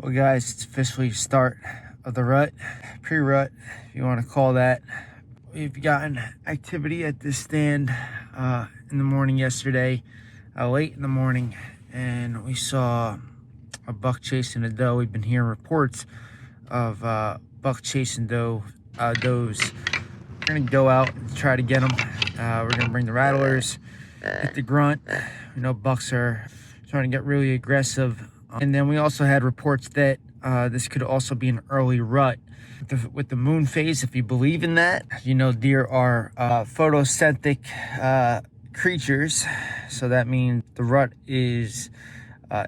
Well guys, it's officially start of the rut, pre-rut if you want to call that. We've gotten activity at this stand in the morning yesterday, late in the morning, and we saw a buck chasing a doe. We've been hearing reports of buck chasing does. We're gonna go out and try to get them. We're gonna bring the rattlers, hit the grunt. You know, bucks are trying to get really aggressive. And then we also had reports that this could also be an early rut. With the moon phase, if you believe in that, you know, deer are photosynthetic creatures. So that means the rut is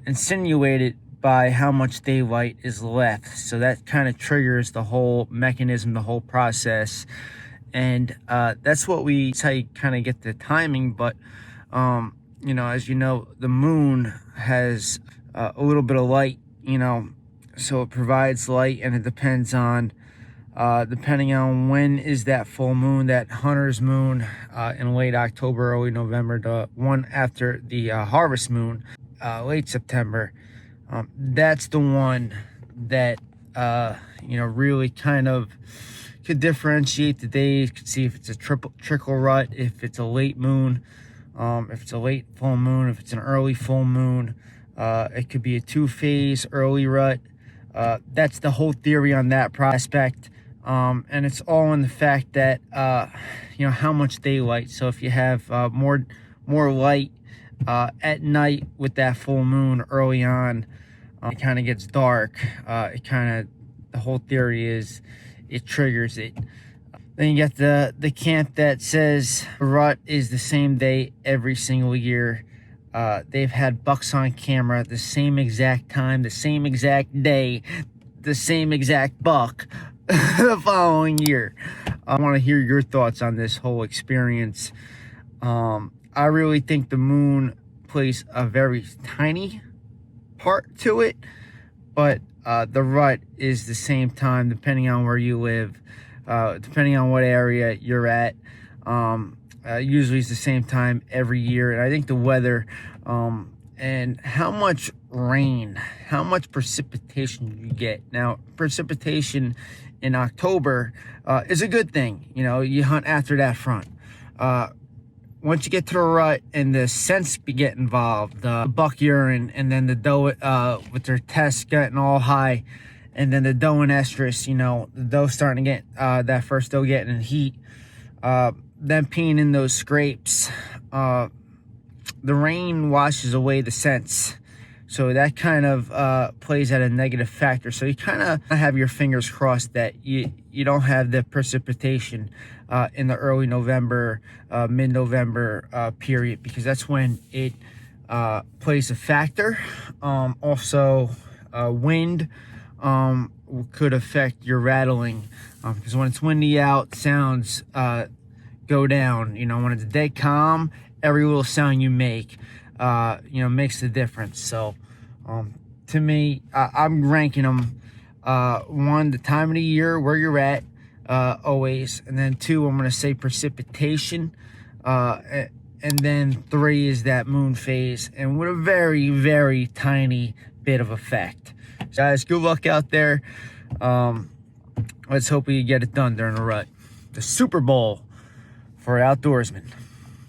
insinuated by how much daylight is left. So that kind of triggers the whole mechanism, the whole process. And that's how you kind of get the timing. But, you know, as you know, the moon has a little bit of light, you know, so it provides light, and it depends on depending on when is that full moon, that hunter's moon in late October, early November, the one after the harvest moon, late September. That's the one that you know, really kind of could differentiate the days. Could see if it's a trickle rut, if it's a late moon, if it's a late full moon, if it's an early full moon. It could be a two-phase early rut. That's the whole theory on that prospect. And it's all in the fact that, you know, how much daylight. So if you have more light at night with that full moon early on, it kind of gets dark. The whole theory is it triggers it. Then you got the camp that says rut is the same day every single year. They've had bucks on camera at the same exact time, the same exact day, the same exact buck the following year. I want to hear your thoughts on this whole experience. I really think the moon plays a very tiny part to it, but the rut is the same time depending on where you live, depending on what area you're at. Usually it's the same time every year. And I think the weather and how much rain, how much precipitation you get. Now, precipitation in October is a good thing. You know, you hunt after that front. Once you get to the rut and the scents get involved, the buck urine, and then the doe with their tests getting all high, and then the doe and estrus, you know, the doe starting to get that first doe getting in heat, them peeing in those scrapes, the rain washes away the scents, so that kind of plays at a negative factor. So you kind of have your fingers crossed that you don't have the precipitation in the early November, mid-November period, because that's when it plays a factor. Also, wind could affect your rattling, because when it's windy out, sounds go down. You know, when it's dead calm, every little sound you make, you know, makes the difference. So, to me, I'm ranking them, one, the time of the year, where you're at, always, and then two, I'm going to say precipitation, and then three is that moon phase, and with a very, very tiny bit of effect. So guys, good luck out there. Let's hope we get it done during the rut. The Super Bowl for outdoorsmen.